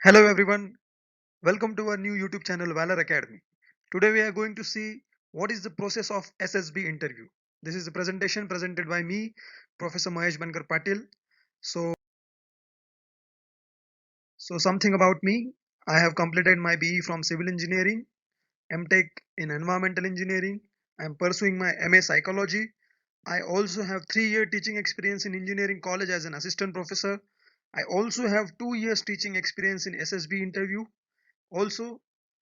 Hello everyone, welcome to our new YouTube channel Valor Academy. Today we are going to see what is the process of SSB interview. This is a presentation presented by me, Professor Mahesh Bankar Patil. So something about me. I have completed my BE from Civil Engineering, MTech in Environmental Engineering. I am pursuing my MA Psychology. I also have 3-year teaching experience in engineering college as an assistant professor. I also have 2 years teaching experience in SSB interview. Also,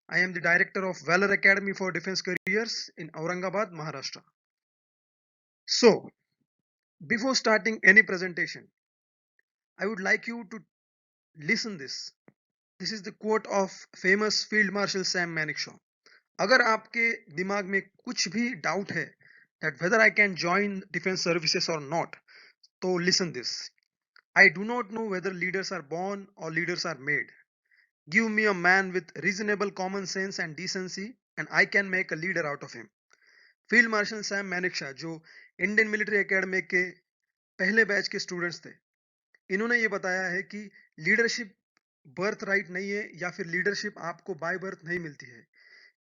I am the director of Valor Academy for Defense Careers in Aurangabad, Maharashtra. So, before starting any presentation, I would like you to listen this. This is the quote of famous Field Marshal Sam Manekshaw. अगर आपके दिमाग में कुछ भी doubt है that whether I can join defense services or not, तो listen this. I do not know whether leaders are born or leaders are made. Give me a man with reasonable common sense and decency and I can make a leader out of him. Field marshal Sam Manekshaw जो Indian military academy के पहले batch के students थे, इन्होंने ये बताया है कि लीडरशिप बर्थ राइट नहीं है या फिर लीडरशिप आपको बाय बर्थ नहीं मिलती है.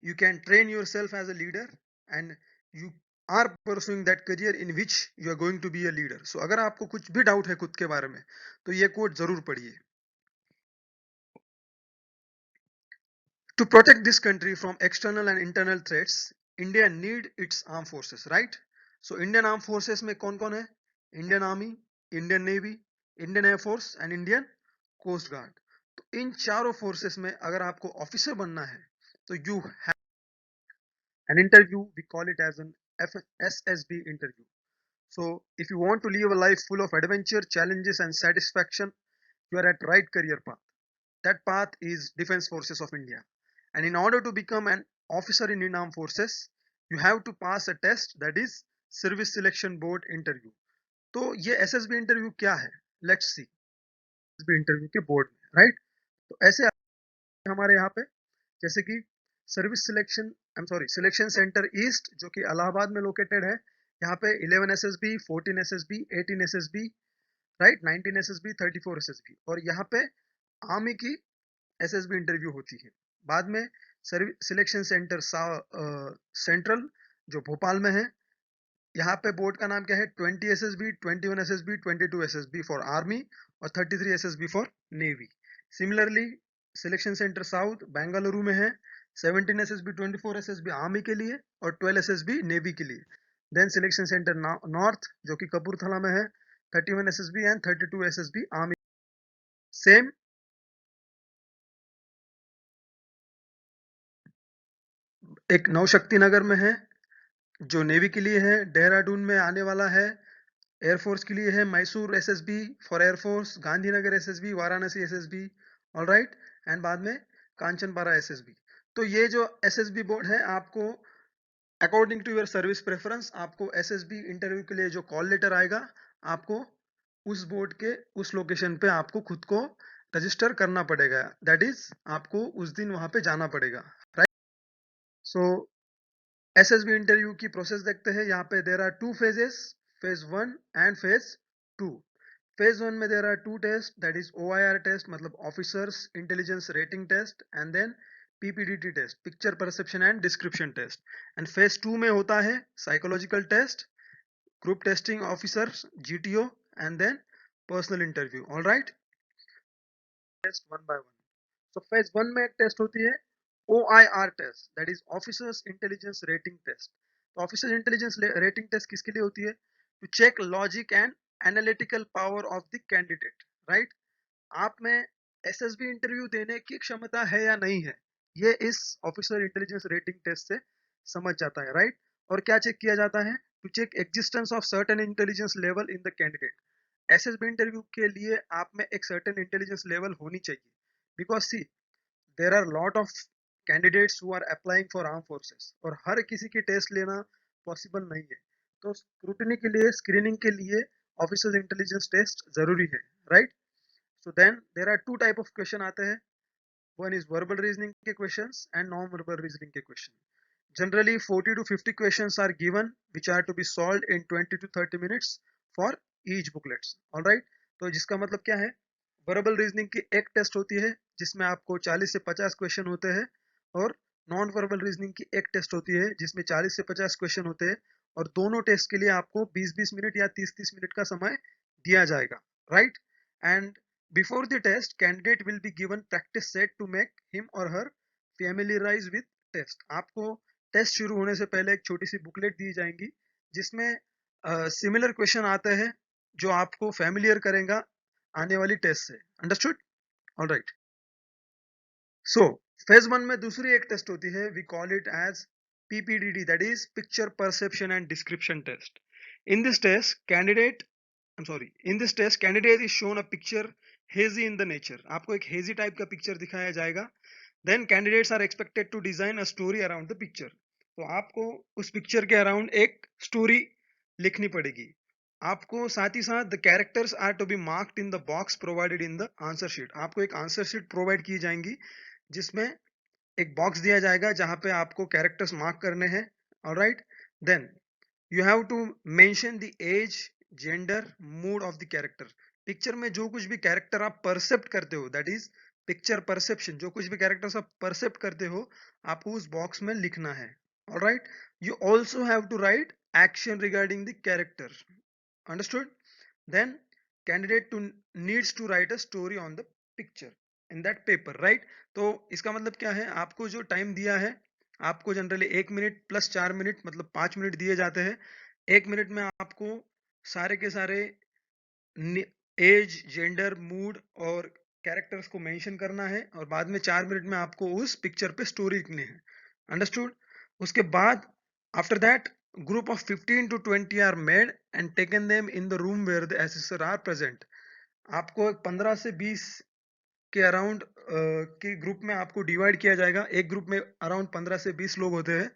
You can train yourself as a leader and you are pursuing that career in which you are going to be a leader. So अगर आपको कुछ भी डाउट है खुद के बारे में तो ये कोट जरूर पढ़िए. To protect this country from external and internal threats, India need its armed forces, right? So Indian armed forces में कौन कौन है? Indian Army, Indian Navy, Indian Air Force and Indian Coast Guard. तो इन चारों forces में अगर आपको officer बनना है तो you have an interview. We call it as an SSB interview. So if you want to live a life full of adventure, challenges and satisfaction, you are at right career path. That path is Defense Forces of India. And in order to become an officer in Indian Armed Forces, you have to pass a test that is Service Selection Board interview. तो ये SSB interview क्या है? Let's see. SSB interview के board में, right? तो ऐसे हमारे यहाँ पे जैसे कि सर्विस सिलेक्शन सेंटर ईस्ट जो कि इलाहाबाद में लोकेटेड है. यहाँ पे 11 SSB, 14 SSB, 18 SSB, right, 19 SSB, 34 SSB और यहाँ पे आर्मी की SSB इंटरव्यू होती है. बाद में सिलेक्शन सेंटर सेंट्रल जो भोपाल में है, यहाँ पे बोर्ड का नाम क्या है? 20 SSB, 21 SSB, 22 SSB for army और 33 SSB for navy. Similarly selection centre south Bengaluru में है, 17 SSB, 24 SSB आर्मी के लिए और 12 SSB नेवी के लिए. देन सिलेक्शन सेंटर नॉर्थ जो कि कपूरथला में है, 31 SSB and 32 SSB army. Same एक नवशक्ति नगर में है जो नेवी के लिए है, देहरादून में आने वाला है, एयरफोर्स के लिए है, Mysore SSB for air force, Gandhinagar SSB, Varanasi SSB, alright, and बाद में कांचनपारा एसएसबी. तो ये जो एसएसबी बोर्ड है, आपको according to your service preference आपको एसएसबी इंटरव्यू के लिए जो कॉल लेटर आएगा, आपको उस बोर्ड के उस लोकेशन पे आपको खुद को रजिस्टर करना पड़ेगा. दैट इज आपको उस दिन वहां पे जाना पड़ेगा, राइट? सो एसएसबी इंटरव्यू की प्रोसेस देखते हैं. यहाँ पे देर are 2 phases, phase 1 and phase 2. phase 1 में there are 2 test, that is OIR test मतलब officers intelligence rating test, and then PPDT test, picture perception and description test. And phase 2 में होता है psychological test, group testing officer GTO and then personal interview. Alright, test one by one. So phase 1 में एक test होती है OIR test, that is officers intelligence rating test. तो officer intelligence rating test किसके लिए होती है? To check logic and analytical power of the candidate, right? आप में एसएसबी इंटरव्यू देने की क्षमता है या नहीं है, ये इस ऑफिसर इंटेलिजेंस रेटिंग टेस्ट से समझ जाता है, राइट? और क्या चेक किया जाता है? To check existence of certain intelligence level in the candidate. SSB interview के लिए आप में एक सर्टेन इंटेलिजेंस लेवल होनी चाहिए, because see there are lot of candidates who are applying for arm forces और हर किसी की टेस्ट लेना पॉसिबल नहीं है. तो स्क्रूटनी के लिए, स्क्रीनिंग के लिए ऑफिसर्स इंटेलिजेंस टेस्ट जरूरी है, right? So then there are 2 type of question आते हैं. वन इज वर्बल रीजनिंग के questions and non verbal reasoning के question. Generally 40 to 50 questions are given which are to be solved in 20 to 30 minutes for each booklets. Alright, तो जिसका मतलब क्या है? Verbal reasoning की एक टेस्ट होती है जिसमें आपको 40 से 50 क्वेश्चन होते हैं, और नॉन वर्बल रीजनिंग की एक टेस्ट होती है जिसमें 40 से 50 क्वेश्चन होते हैं, और दोनों टेस्ट के लिए आपको 20-20 मिनट या 30-30 मिनट का समय दिया जाएगा, right? And before the test candidate will be given practice set to make him or her familiarise with test. आपको टेस्ट शुरू होने से पहले एक छोटी सी बुकलेट दी जाएंगी जिसमें सिमिलर क्वेश्चन आते हैं जो आपको फैमिलियर करेगा आने वाली टेस्ट से। अंडरस्टूड? ऑलराइट। सो फेज 1 में दूसरी एक टेस्ट होती है, we call it as PPDD, that is picture perception and description test. In this test candidate in this test candidate is shown a picture hazy in the nature। आपको एक hazy type का picture दिखाया जाएगा। then candidates are expected to design a story around the picture। तो आपको उस picture के around एक स्टोरी लिखनी पड़ेगी। आपको साथ ही साथ the characters are to be marked in the box provided in the answer sheet. आपको एक आंसर शीट प्रोवाइड की जाएंगी जिसमें एक बॉक्स दिया जाएगा जहां पे आपको कैरेक्टर्स मार्क करने हैं। Alright, then you have to mention the age, gender, mood of the character. Picture में जो कुछ भी कैरेक्टर आप परसेप्ट करते हो, दैट इज पिक्चर परसेप्शन, जो कुछ भी कैरेक्टर्स आप परसेप्ट करते हो आपको उस बॉक्स में लिखना है। Alright, you also have to write action regarding the character. Understood? Then candidate to needs to write a story on the picture in that paper, right? तो इसका मतलब क्या है, आपको जो टाइम दिया है, आपको जनरली 1 मिनट प्लस 4 मिनट मतलब 5 मिनट दिए जाते हैं। 1 मिनट में आपको सारे के सारे एज, जेंडर, मूड और कैरेक्टर्स को मेंशन करना है, और बाद में 4 मिनट में आपको उस पिक्चर पे स्टोरी लिखनी है। अंडरस्टूड? उसके बाद after that group of 15 to 20 are made and taken them in the room where the assessor are present. आपको 15 से 20 के अराउंड के ग्रुप में आपको डिवाइड किया जाएगा। एक ग्रुप में अराउंड 15 से 20 लोग होते हैं,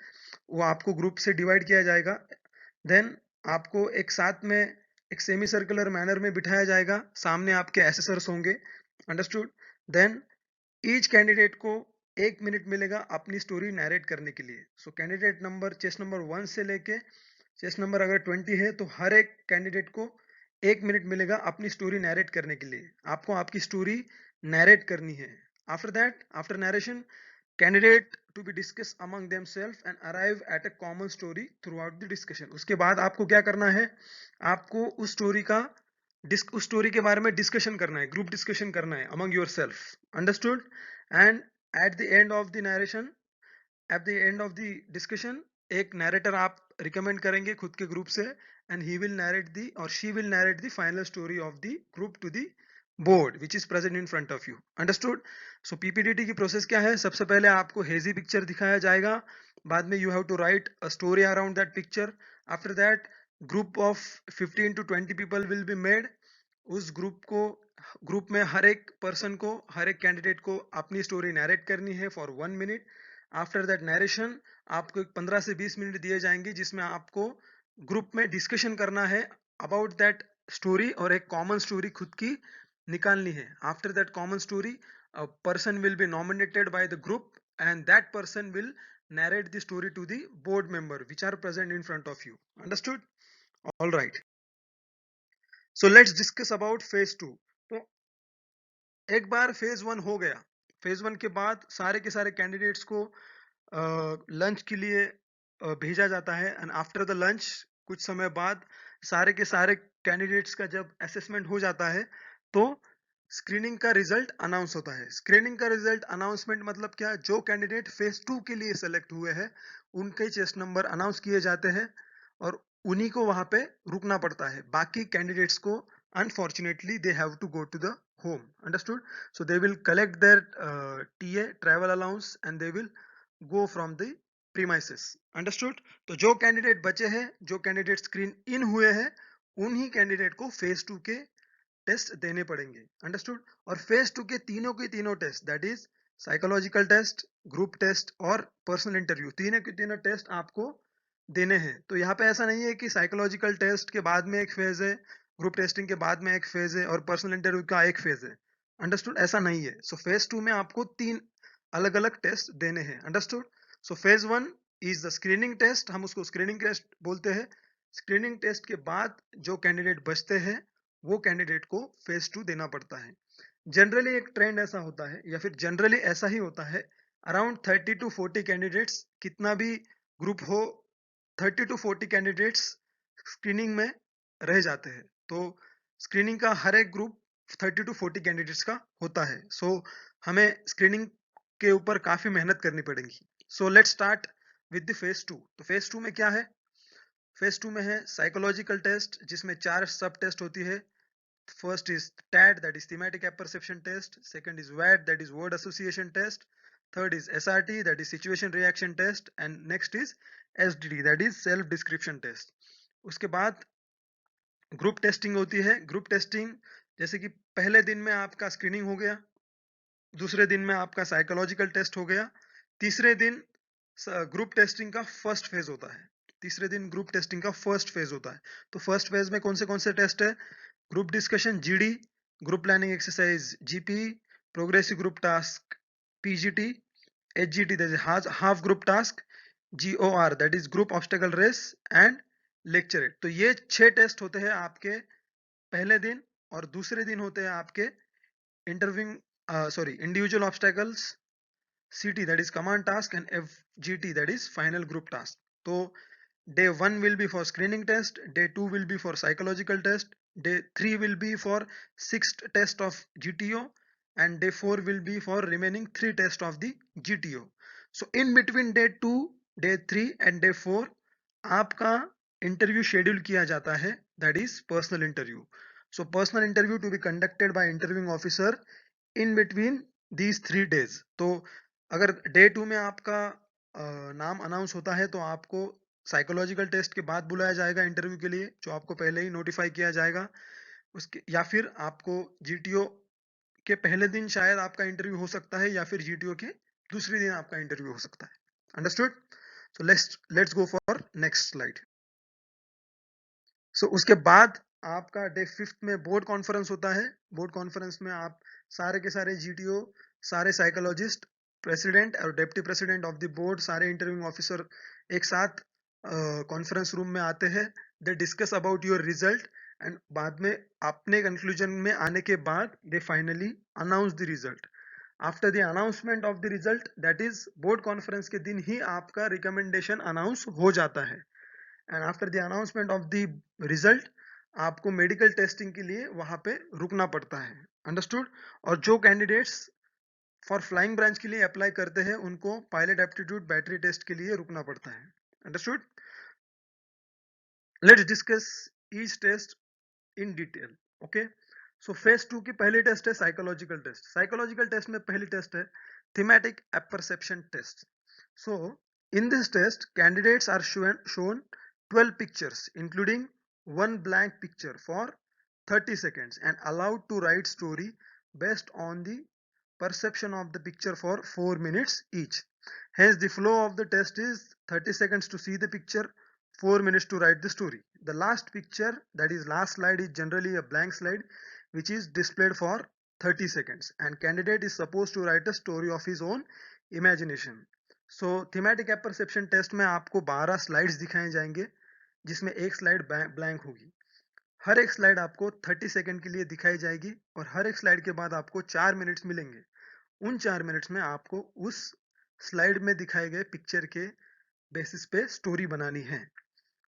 वो आपको ग्रुप से डिवाइड किया जाएगा। देन आपको एक साथ में एक सेमी सर्कुलर मैनर में बिठाया जाएगा, सामने आपके एसेसर्स होंगे। अंडरस्टूड? देन ईच कैंडिडेट को 1 मिनट मिलेगा अपनी स्टोरी नैरेट करने के लिए। So candidate number chest number 1 से लेके चेस नंबर अगर 20 है तो हर एक कैंडिडेट को 1 मिनट मिलेगा अपनी स्टोरी नैरेट करने के लिए। आपको आपकी स्टोरी नैरेट करनी है। After that, after narration, candidate to be discuss among themselves and arrive at a common story through the discussion. उसके बाद आपको क्या करना है, आपको उस स्टोरी का उस स्टोरी के बारे में डिस्कशन करना है, ग्रुप डिस्कशन करना है among yourself. Understood? And at the end of the narration, at the end of the discussion, एक नैरेटर आप रिकमेंड करेंगे खुद के ग्रुप से, and he will narrate the or she will narrate the final story of the group to the board which is present in front of you. Understood? So PPDT की process क्या है, सबसे पहले आपको हेजी पिक्चर दिखाया जाएगा, बाद में you have to write a story around that picture. After that group of 15 to 20 people will be made. उस ग्रुप में हर एक पर्सन को, हर एक कैंडिडेट को अपनी स्टोरी नैरेट करनी है for 1 minute. After that narration आपको 15 से 20 मिनट दिए जाएंगे जिसमें आपको ग्रुप में डिस्कशन करना है अबाउट दैट स्टोरी, और एक कॉमन स्टोरी खुद की निकालनी है। After that common story, a person will be nominated by the group and that person will narrate the story to the board member which are present in front of you। Understood? All right, so let's discuss about phase 2। तो एक बार phase 1 हो गया, phase 1 के बाद सारे के सारे candidates को लंच के लिए भेजा जाता है, एंड आफ्टर द लंच कुछ समय बाद सारे के सारे कैंडिडेट्स का जब असेसमेंट हो जाता है तो स्क्रीनिंग का रिजल्ट अनाउंस होता है। स्क्रीनिंग का रिजल्ट अनाउंसमेंट मतलब क्या, जो कैंडिडेट फेज 2 के लिए सेलेक्ट हुए हैं उनके चेस्ट नंबर अनाउंस किए जाते हैं और उन्हीं को वहां पे रुकना पड़ता है। बाकी कैंडिडेट्स को unfortunately they have to go to the home। Understood? So they will collect their TA travel allowance and they will go from the premises। Understood? तो जो कैंडिडेट बचे हैं, जो कैंडिडेट स्क्रीन इन हुए हैं, उन्हीं कैंडिडेट को फेज 2 के टेस्ट देने पड़ेंगे। अंडरस्टूड? और फेज 2 के तीनों test, that is psychological test, group test और पर्सनल इंटरव्यू, तीनों के तीनों टेस्ट आपको देने हैं। तो यहाँ पे ऐसा नहीं है कि साइकोलॉजिकल टेस्ट के बाद में एक फेज है, ग्रुप टेस्टिंग के बाद में एक फेज है और पर्सनल इंटरव्यू का एक फेज है। अंडरस्टूड? ऐसा नहीं है। सो फेज 2 में आपको 3 अलग अलग टेस्ट देने हैं। Understood? So phase 1 is the screening test, हम उसको स्क्रीनिंग टेस्ट बोलते हैं। स्क्रीनिंग टेस्ट के बाद जो कैंडिडेट बचते हैं वो कैंडिडेट को फेज 2 देना पड़ता है। जनरली एक ट्रेंड ऐसा होता है या फिर जनरली ऐसा ही होता है, अराउंड 30 टू 40 कैंडिडेट्स, कितना भी ग्रुप हो, 30 टू 40 कैंडिडेट्स स्क्रीनिंग में रह जाते हैं। तो स्क्रीनिंग का हर एक ग्रुप 30 टू 40 कैंडिडेट्स का होता है। सो हमें स्क्रीनिंग के ऊपर काफी मेहनत करनी पड़ेगी। So let's start with the phase 2। तो फेज 2 में क्या है? फेज 2 में है साइकोलॉजिकल टेस्ट, जिसमें 4 सब टेस्ट होती है। First is TAD, that is thematic apperception test. Second is WAD, that is word association test. Third is SRT, that is situation reaction test. And next is SDD, that is self description test. उसके बाद group testing होती है। Group testing जैसे कि पहले दिन में आपका स्क्रीनिंग हो गया, दूसरे दिन में आपका साइकोलॉजिकल टेस्ट हो गया, तीसरे दिन ग्रुप टेस्टिंग का फर्स्ट फेज होता है। तीसरे दिन ग्रुप टेस्टिंग का फर्स्ट फेज होता है। तो फर्स्ट फेज में कौन से टेस्ट है? Group discussion GD, group planning exercise GP, progressive group task PGT, HGT that is half group task, GOR that is group obstacle race and lecture. तो ये 6 टेस्ट होते हैं आपके पहले दिन, और दूसरे दिन होते हैं आपके interviewing individual obstacles, CT that is command task, and FGT that is final group task. So day 1 will be for screening test, day 2 will be for psychological test, day 3 will be for sixth test of GTO, and day 4 will be for remaining 3 tests of the GTO. So in between day 2, day 3 and day 4 आपका interview schedule किया जाता है, that is personal interview. So personal interview to be conducted by interviewing officer in between these 3 days. तो अगर day 2 में आपका नाम announce होता है तो आपको साइकोलॉजिकल टेस्ट के बाद बुलाया जाएगा इंटरव्यू के लिए, जो आपको पहले ही नोटिफाई किया जाएगा। उसके या फिर आपको जीटीओ के पहले दिन शायद आपका इंटरव्यू हो सकता है, या फिर जीटीओ के दूसरे दिन आपका इंटरव्यू हो सकता है। Understood? So let's go for next slide. So उसके बाद आपका डे 5 में बोर्ड कॉन्फ्रेंस होता है। बोर्ड कॉन्फ्रेंस में आप सारे के सारे जीटीओ, सारे साइकोलॉजिस्ट, प्रेसिडेंट और deputy president of the board, सारे इंटरव्यूइंग ऑफिसर एक साथ कॉन्फ्रेंस रूम में आते हैं। They discuss about your result, and बाद में अपने कंक्लूजन में आने के बाद they finally announce the result. After the announcement of the result, that is board conference के दिन ही आपका रिकमेंडेशन अनाउंस हो जाता है। And after the announcement of the result आपको मेडिकल टेस्टिंग के लिए वहां पे रुकना पड़ता है। अंडरस्टूड? और जो कैंडिडेट्स फॉर फ्लाइंग ब्रांच के लिए अप्लाई करते हैं उनको पायलट एप्टीट्यूड बैटरी टेस्ट के लिए रुकना पड़ता है। Understood? Let's discuss each test in detail. Okay, so phase 2 की पहली टेस्ट है साइकोलॉजिकल टेस्ट। साइकोलॉजिकल टेस्ट में पहली टेस्ट है thematic apperception test. So in this test, candidates are shown 12 pictures, including one blank picture for 30 seconds and allowed to write story based on the perception of the picture for 4 minutes each. Hence, the flow of the test is 30 seconds to see the picture, 4 minutes to write the story. The last picture, that is last slide, is generally a blank slide which is displayed for 30 seconds, and candidate is supposed to write a story of his own imagination. So thematic apperception test में आपको 12 slides दिखाए जाएंगे, जिसमें एक slide blank होगी। हर एक slide आपको 30 second के लिए दिखाई जाएगी, और हर एक स्लाइड के बाद आपको 4 मिनट्स मिलेंगे। उन 4 मिनट्स में आपको उस स्लाइड में दिखाए गए पिक्चर के बेसिस पे स्टोरी बनानी है।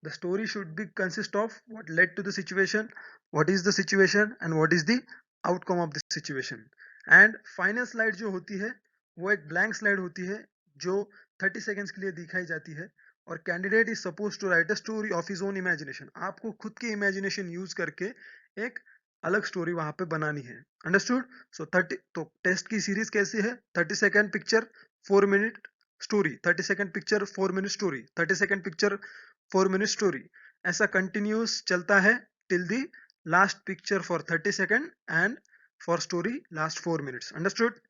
The story should be consist of what led to the situation, what is the situation and what is the outcome of the situation. And final slide जो होती है वो एक ब्लैंक स्लाइड होती है, जो 30 सेकेंड्स के लिए दिखाई जाती है, और candidate is suppose to write a story of his own imagination. आपको खुद की इमेजिनेशन यूज करके एक अलग स्टोरी वहां पे बनानी है। अंडरस्टूड? सो 30, तो टेस्ट की सीरीज कैसी है? 30 second picture 4 minute story, 30 second picture 4 minute story, 30 second picture 4 minute story, ऐसा कंटिन्यूस चलता है till the last picture for 30 second and for story last 4 minutes. Understood?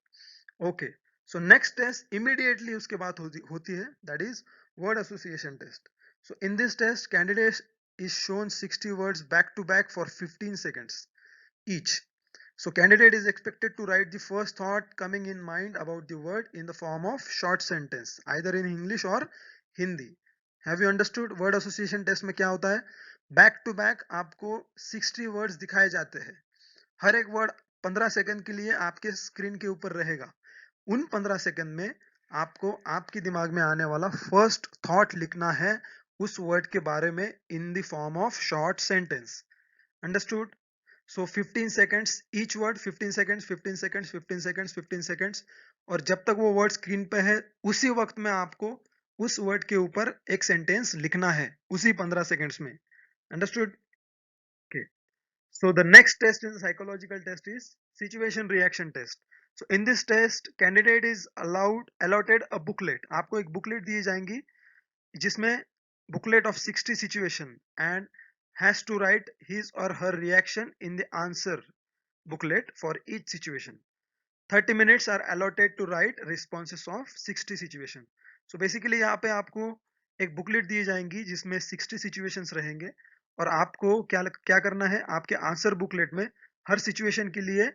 Okay, so next test immediately उसके बाद होती है, that is word association test. So in this test candidate is shown 60 words back to back for 15 seconds each. So candidate is expected to write the first thought coming in mind about the word in the form of short sentence, either in English or Hindi. Have you understood? Word association test में क्या होता है? Back to back आपको 60 words दिखाए जाते हैं। हर एक word 15 second के लिए आपके स्क्रीन के ऊपर रहेगा। उन 15 सेकंड में आपको आपके दिमाग में आने वाला फर्स्ट थॉट लिखना है उस वर्ड के बारे में in the form of short sentence. Understood? So 15 seconds each word, 15 seconds, 15 seconds, 15 seconds, 15 seconds, और जब तक वो वर्ड स्क्रीन पे है उसी वक्त में आपको उस वर्ड के ऊपर एक सेंटेंस लिखना है उसी 15 सेकंड्स में। Understood? Okay. So the next test in the psychological test is situation reaction test. So in this test, candidate is allotted a booklet. आपको एक booklet दी जाएंगी जिसमें booklet of 60 situation and has to write his or her reaction in the answer booklet for each situation. 30 minutes are allotted to write responses of 60 situation. So basically यहाँ पे आपको एक booklet दी जाएंगी जिसमें 60 situations रहेंगे और आपको क्या क्या करना है, आपके आंसर बुकलेट में हर सिचुएशन के लिए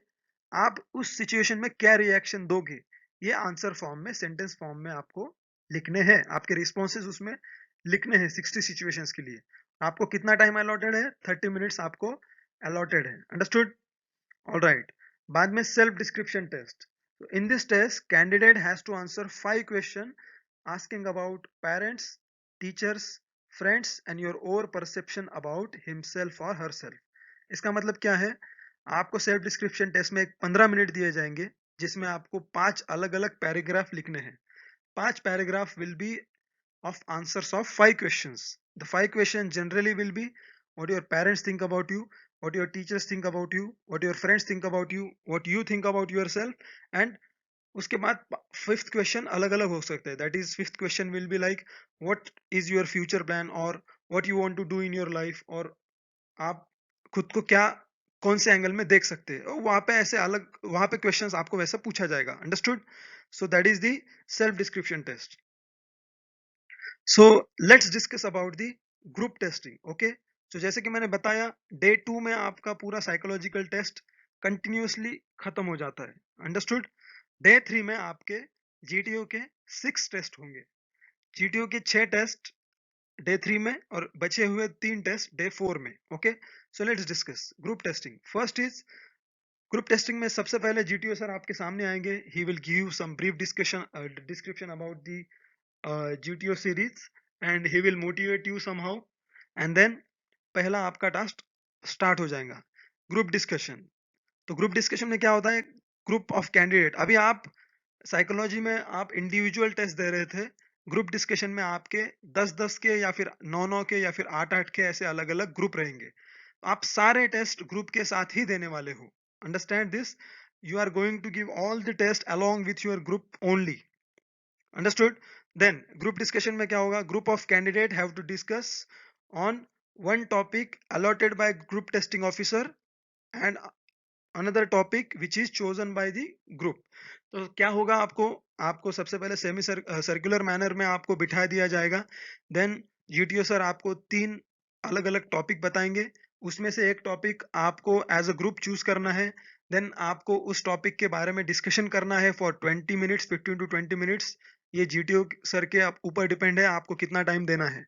आप उस सिचुएशन में क्या रिएक्शन दोगे ये आंसर फॉर्म में, सेंटेंस फॉर्म में आपको लिखने हैं। आपके रिस्पॉन्सेज उसमें लिखने हैं 60 सिचुएशंस के लिए। आपको कितना टाइम अलॉटेड है? 30 मिनट्स आपको अलॉटेड है। अंडरस्टूड? All right. बाद में self description test. So in this test, candidate has to answer 5 questions asking about parents, teachers, friends, and your own perception about himself or herself. इसका मतलब क्या है? आपको सेल्फ डिस्क्रिप्शन टेस्ट में एक 15 minute दिए जाएंगे जिसमें आपको 5 अलग अलग पैराग्राफ लिखने हैं। 5 paragraph will be of answers of 5 questions. The 5 questions generally will be what your parents think about you, what your teachers think about you, what your friends think about you, what you think about yourself, and उसके बाद 5th question अलग अलग हो सकते हैं। That is 5th question will be like what is your future plan और what you want to do in your life, और आप खुद को क्या कौन से एंगल में देख सकते हैं, और वहां पे ऐसे अलग वहां पे क्वेश्चंस आपको वैसा पूछा जाएगा। Understood? So that is the self description test. So let's discuss about the group testing. Okay, so जैसे कि मैंने बताया डे 2 में आपका पूरा साइकोलॉजिकल टेस्ट कंटिन्यूसली खत्म हो जाता है। अंडरस्टूड? डे 3 में आपके जीटीओ के 6 टेस्ट होंगे। जीटीओ के 6 टेस्ट डे 3 में और बचे हुए 3 टेस्ट डे 4 में। Okay, so let's discuss group testing. First is group testing में सबसे पहले जीटीओ सर आपके सामने आएंगे। He will give some brief description about the GTO series and he will motivate you somehow, and then पहला आपका task start हो जाएगा ग्रुप डिस्कशन। तो ग्रुप डिस्कशन में क्या होता है? ग्रुप ऑफ कैंडिडेट, अभी आप साइकोलॉजी में आप इंडिविजुअल टेस्ट दे रहे थे, ग्रुप डिस्कशन में आपके 10-10 के या फिर 9-9 के या फिर 8-8 के ऐसे अलग अलग ग्रुप रहेंगे। आप सारे टेस्ट ग्रुप के साथ ही देने वाले हो। Understand this? You are going to give all the test along with your group only. Understood? Then group discussion में क्या होगा? Group of candidate have to discuss on one topic allotted by group testing officer and another topic which is chosen by the group. तो क्या होगा? आपको सबसे पहले semi circular manner में आपको बिठा दिया जाएगा। देन जीटीओ सर आपको 3 अलग अलग टॉपिक बताएंगे, उसमें से एक टॉपिक आपको एज अ ग्रुप चूज करना है। देन आपको उस टॉपिक के बारे में डिस्कशन करना है फॉर 20 मिनट्स, 15 to 20 मिनट्स। ये जीटीओ सर के ऊपर डिपेंड है आपको कितना टाइम देना है।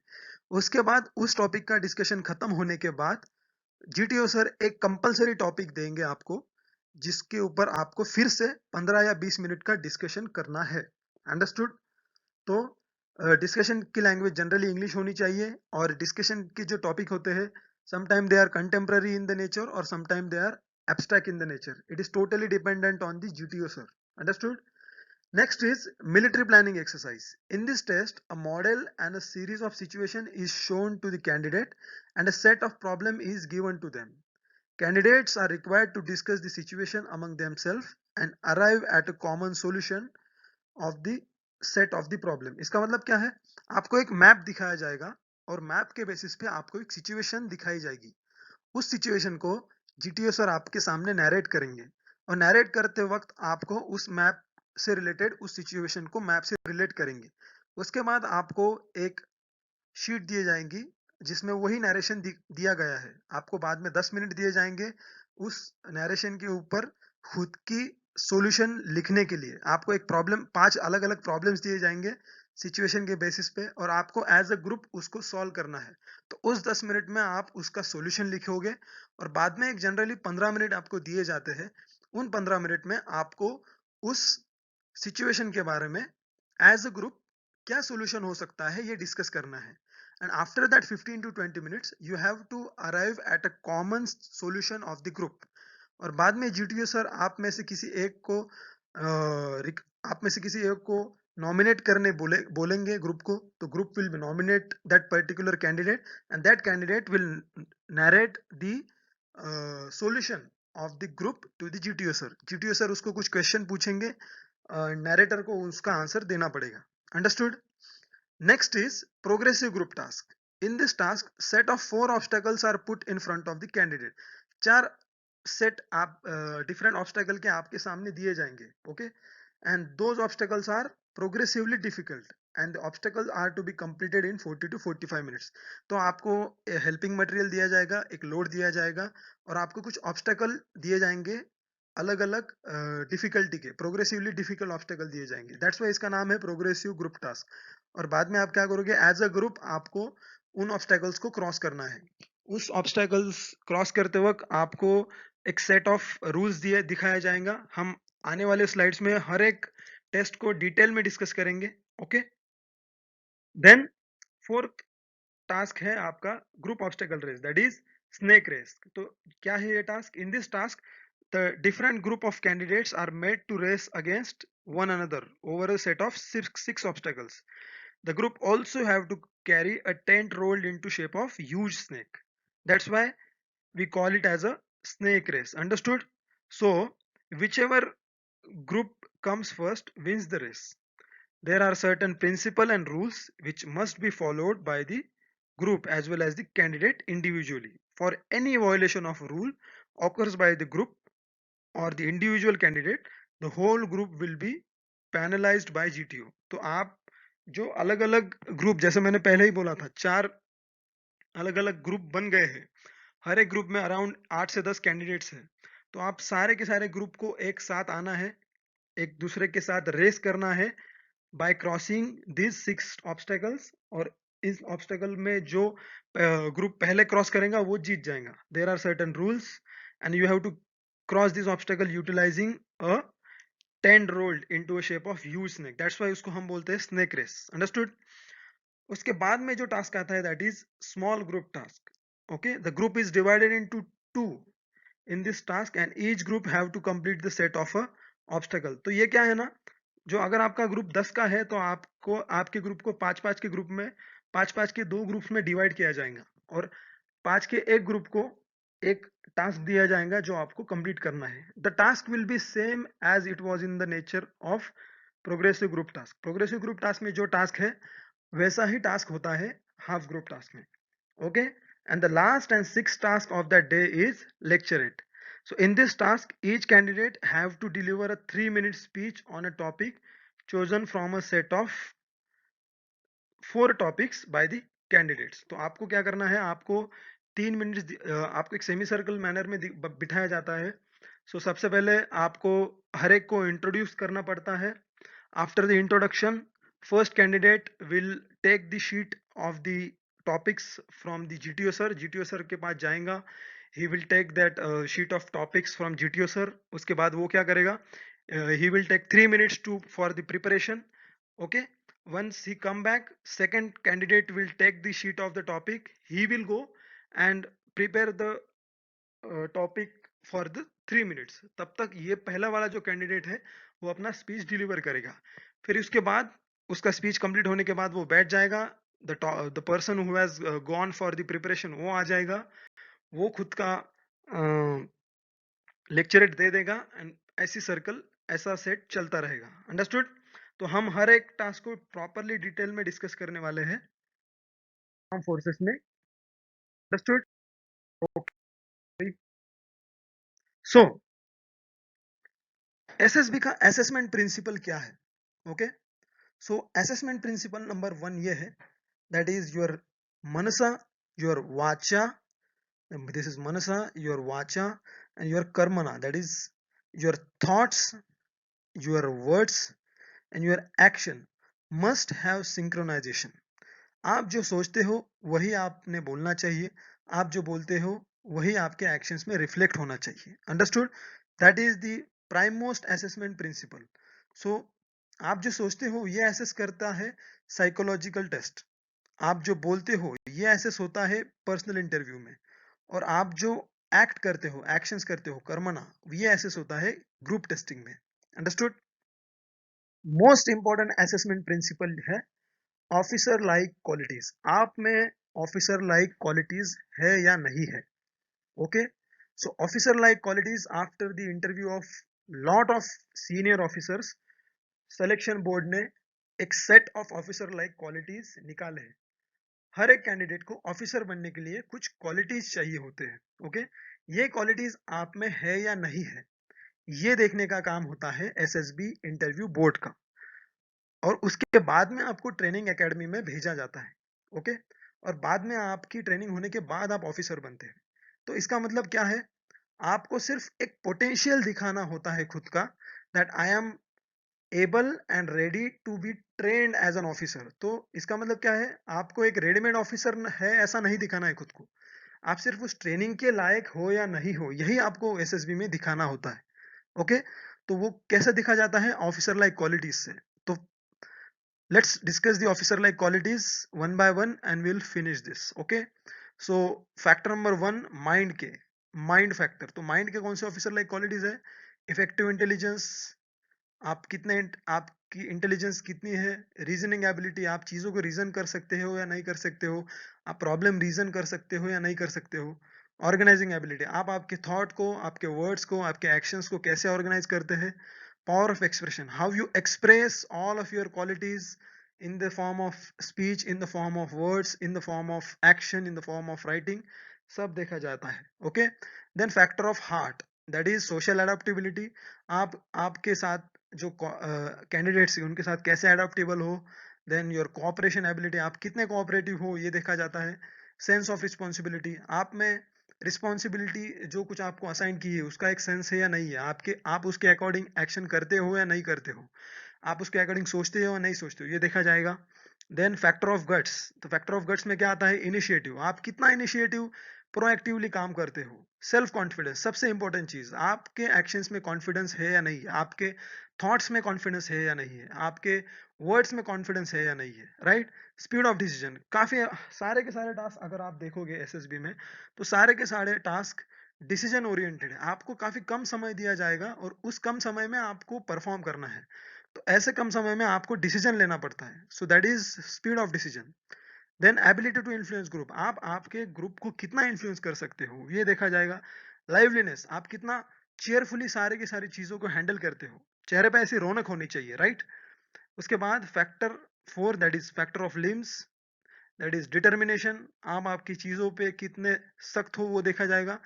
उसके बाद उस टॉपिक का डिस्कशन खत्म होने के बाद जीटीओ सर एक कंपलसरी टॉपिक देंगे आपको जिसके ऊपर आपको फिर से 15 या 20 मिनट का डिस्कशन करना है। अंडरस्टूड? तो डिस्कशन की लैंग्वेज जनरली इंग्लिश होनी चाहिए और डिस्कशन के जो टॉपिक होते हैं sometime they are contemporary in the nature और sometime they are abstract in the nature. It is totally dependent on the GTO sir. Understood? Next is military planning exercise. In this test, a model and a series of situation is shown to the candidate and a set of problem is given to them. Candidates are required to discuss the situation among themselves and arrive at a common solution of the set of the problem. इसका मतलब क्या है? आपको एक map दिखाया जाएगा और map के बेसिस पे आपको एक सिचुएशन दिखाई जाएगी। उस सिचुएशन को जीटीओ सर आपके सामने नैरेट करेंगे और नैरेट करते वक्त आपको उस मैप से रिलेटेड उस सिचुएशन को मैप से रिलेट करेंगे। उसके बाद आपको एक शीट दिए जाएंगी जिसमें वही नैरेशन दिया गया है। आपको बाद में 10 मिनट दिए जाएंगे उस नैरेशन के ऊपर खुद की सॉल्यूशन लिखने के लिए। आपको एक प्रॉब्लम 5 अलग अलग प्रॉब्लम्स दिए जाएंगे सिचुएशन के बेसिस पे और आपको एज अ ग्रुप उसको सॉल्व करना है। तो उस 10 मिनट में आप उसका सॉल्यूशन लिखोगे और बाद में एक जनरली 15 मिनट आपको दिए जाते हैं। उन 15 मिनट में आपको उस सिचुएशन के बारे में एज अ ग्रुप क्या सोल्यूशन हो सकता है ये डिस्कस करना है। And after that 15 to 20 minutes you have to arrive at a common solution of the group. और बाद में जीटीओ सर आप में से किसी एक को नॉमिनेट करने बोलेंगे ग्रुप को। तो group will nominate that particular candidate and that candidate will narrate the solution of the group to the GTO sir. GTO sir उसको कुछ क्वेश्चन पूछेंगे, नरेटर को उसका आंसर देना पड़ेगा। Understood? Next is progressive group task. In this task, set of 4 obstacles are put in front of the candidate. 4 set आप different obstacle के आपके सामने दिए जाएंगे, okay? And those obstacles are progressively difficult and the obstacle are to be completed in 40 to 45 minutes. तो आपको helping material दिया जाएगा, एक लोड दिया जाएगा और आपको कुछ ऑब्स्टेकल दिए जाएंगे अलग अलग डिफिकल्टी के, प्रोग्रेसिवली डिफिकल्ट ऑब्स्टेकल दिए जाएंगे। दैट्स वाई इसका नाम है प्रोग्रेसिव ग्रुप टास्क। और बाद में आप क्या करोगे, एज अ ग्रुप आपको उन ऑब्स्टेकल्स को क्रॉस करना है। उस ऑब्स्टेकल्स क्रॉस करते वक्त आपको एक सेट ऑफ रूल्स दिखाया जाएगा। हम आने वाले स्लाइड्स में हर एक टेस्ट को डिटेल में डिस्कस करेंगे, ओके? देन फोर्थ टास्क है आपका group obstacle race, that is snake race. तो क्या है ये task? In this task the different group of candidates are made to race against one another over a set of six obstacles. The group also have to carry a tent rolled into shape of huge snake. That's why we call it as a snake race. Understood? So whichever group comes first wins the race. There are certain principles and rules which must be followed by the group as well as the candidate individually. For any violation of rule occurs by the group or the individual candidate, the whole group will be penalized by GTO. तो आप जो अलग अलग group, जैसे मैंने पहले ही बोला था, 4 अलग अलग ग्रुप बन गए हैं। हर एक ग्रुप में अराउंड 8 से 10 कैंडिडेट्स हैं। तो आप सारे के सारे ग्रुप को एक साथ आना है, एक दूसरे के साथ रेस करना है बाय क्रॉसिंग दिस 6 ऑब्स्टेकल्स। और इस ऑब्स्टेकल में जो ग्रुप पहले क्रॉस करेगा वो जीत जाएगा। There are certain rules and you have to cross this obstacle utilising a tent rolled into a shape of huge snake. That's why उसको हम बोलते हैं स्नेक रेस। अंडरस्टूड? उसके बाद में जो टास्क आता है that is small group task, okay? The group is divided into 2 in this task and each group have to complete the set of a obstacle. तो ये क्या है ना, जो अगर आपका ग्रुप 10 का है तो आपको आपके ग्रुप को 5-5 के ग्रुप में 5-5 के 2 ग्रुप्स में डिवाइड किया जाएगा और 5 के एक ग्रुप को एक टास्क दिया जाएगा जो आपको कंप्लीट करना है। The task will be same as it was in the nature of progressive group task. Progressive group task में जो टास्क है वैसा ही टास्क होता है हाफ ग्रुप टास्क में, okay? And the last and sixth task of that day is lecturate. So in this task each candidate have to deliver a 3-minute speech on a topic chosen from a set of 4 topics by the candidates. तो आपको क्या करना है, आपको 3 minute आपको एक semi circle manner में बिठाया जाता है। सो सबसे पहले आपको हर एक को इंट्रोड्यूस करना पड़ता है। After the introduction first candidate will take the sheet of the topics from the GTO sir. GTO sir के पास जाएगा, he will take that sheet of topics from GTO sir. उसके बाद वो क्या करेगा, he will take 3 minutes to for the preparation, okay? Once he come back, second candidate will take the sheet of the topic. He will go and prepare the topic for the 3 minutes. तब तक ये पहला वाला जो candidate है वो अपना speech deliver करेगा। फिर उसके बाद उसका स्पीच कंप्लीट होने के बाद वो बैठ जाएगा। The person who has gone for the preparation वो आ जाएगा, वो खुद का लेक्चरेट दे देगा एंड ऐसी सर्कल ऐसा सेट चलता रहेगा। अंडरस्टूड? तो हम हर एक टास्क को प्रॉपरली डिटेल में डिस्कस करने वाले हैं आर्म फोर्सेस में। अंडरस्टूड? ओके। सो एसएसबी का असेसमेंट प्रिंसिपल क्या है? ओके, सो असेसमेंट प्रिंसिपल नंबर 1 ये है, that is your Mansa, your वाचा, this is manasa, your vacha and your karmana, that is your thoughts, your words and your action must have synchronization. आप जो सोचते हो वही आपने बोलना चाहिए, आप जो बोलते हो वही आपके एक्शंस में रिफ्लेक्ट होना चाहिए। Understood? That is the prime most assessment principle. So आप जो सोचते हो ये असेस करता है साइकोलॉजिकल टेस्ट. आप जो बोलते हो ये असेस होता है पर्सनल इंटरव्यू में. और आप जो एक्ट करते हो, एक्शंस करते हो, कर्मना, ये असेस होता है ग्रुप टेस्टिंग में. Understood? Most important assessment principle है ऑफिसर लाइक क्वालिटीज. आप में ऑफिसर लाइक क्वालिटीज है या नहीं है. Okay. So officer like qualities after the interview of lot of senior officers, selection board ने एक set of officer like qualities निकाले हैं. हर एक कैंडिडेट को ऑफिसर बनने के लिए कुछ क्वालिटीज चाहिए होते हैं. ओके. ये क्वालिटीज आप में है या नहीं है, ये देखने का काम होता है एसएसबी इंटरव्यू बोर्ड का. और उसके बाद में आपको ट्रेनिंग एकेडमी में भेजा जाता है. ओके. और बाद में आपकी ट्रेनिंग होने के बाद आप ऑफिसर बनते हैं. तो इसका मतलब क्या है, आपको सिर्फ एक पोटेंशियल दिखाना होता है खुद का, that I am able and ready to be trained as an officer. तो इसका मतलब क्या है, आपको एक रेडीमेड ऑफिसर है ऐसा नहीं दिखाना है खुद को. आप सिर्फ उस ट्रेनिंग के लायक हो या नहीं हो, यही आपको एसएसबी में दिखाना होता है. ओके. तो वो कैसे दिखा जाता है, ऑफिसर लाइक क्वालिटीज से. तो let's discuss the officer like qualities one by one and we'll finish this. Okay. So factor number 1, mind के, mind factor. तो mind के कौन से ऑफिसर लाइक क्वालिटीज है, इफेक्टिव इंटेलिजेंस, आप कितने, आपकी इंटेलिजेंस कितनी है, रीजनिंग एबिलिटी, आप चीजों को रीजन कर सकते हो या नहीं कर सकते हो, आप प्रॉब्लम रीजन कर सकते हो या नहीं कर सकते हो. ऑर्गेनाइजिंग एबिलिटी, आप आपके थॉट को, आपके वर्ड्स को, आपके एक्शंस को कैसे ऑर्गेनाइज करते हैं. Power of expression, how you express all of your qualities in the form of speech, in the form of words, in the form of action, in the form of writing, सब देखा जाता है. Okay. Then factor of heart, that is social adaptability. आप आपके साथ जो candidates हैं उनके साथ कैसे एडेप्टेबल हो. देन योर कोऑपरेशन एबिलिटी, आप कितने कोऑपरेटिव हो ये देखा जाता है. सेंस ऑफ रिस्पॉन्सिबिलिटी, आप में रिस्पॉन्सिबिलिटी जो कुछ आपको असाइन की है उसका एक सेंस है या नहीं है, आप उसके अकॉर्डिंग एक्शन करते हो या नहीं करते हो, आप उसके अकॉर्डिंग सोचते हो या नहीं सोचते हो, ये देखा जाएगा. देन फैक्टर ऑफ गट्स, तो फैक्टर ऑफ गट्स में क्या आता है, इनिशिएटिव, आप कितना इनिशिएटिव प्रोएक्टिवली काम करते हो. सेल्फ कॉन्फिडेंस, सबसे इंपॉर्टेंट चीज, आपके एक्शंस में कॉन्फिडेंस है या नहीं है, आपके थॉट्स में कॉन्फिडेंस है या नहीं है, आपके वर्ड्स में कॉन्फिडेंस है या नहीं है. राइट. स्पीड ऑफ डिसीजन, काफी सारे के सारे टास्क अगर आप देखोगे एसएसबी में, तो सारे के सारे टास्क डिसीजन ओरिएंटेड है. आपको काफी कम समय दिया जाएगा और उस कम समय में आपको परफॉर्म करना है. तो ऐसे कम समय में आपको डिसीजन लेना पड़ता है. So that is speed of decision. Then ability to influence group, आप आपके ग्रुप को कितना इन्फ्लुएंस कर सकते हो ये देखा जाएगा. लाइवलीनेस, आप कितना चेयरफुली सारे की सारी चीजों को हैंडल करते हो, चेहरे पे ऐसी रौनक होनी चाहिए. राइट. उसके बाद factor 4, that is factor of limbs, that is determination, आप आपकी चीजों पे कितने सख्त हो वो देखा जाएगा.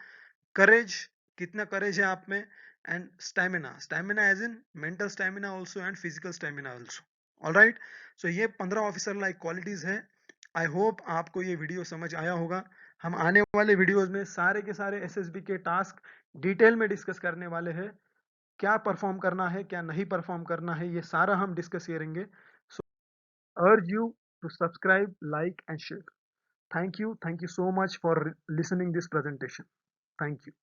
करेज, कितना करेज है आप में. And stamina, stamina as in mental stamina also and physical stamina also. All right. So ये 15 ऑफिसर लाइक क्वालिटीज है. आई होप आपको ये वीडियो समझ आया होगा. हम आने वाले वीडियोस में सारे के सारे एसएसबी के टास्क डिटेल में डिस्कस करने वाले हैं. क्या परफॉर्म करना है, क्या नहीं परफॉर्म करना है, ये सारा हम डिस्कस करेंगे. So urge you to subscribe, like and share. Thank you so much for listening this presentation. Thank you.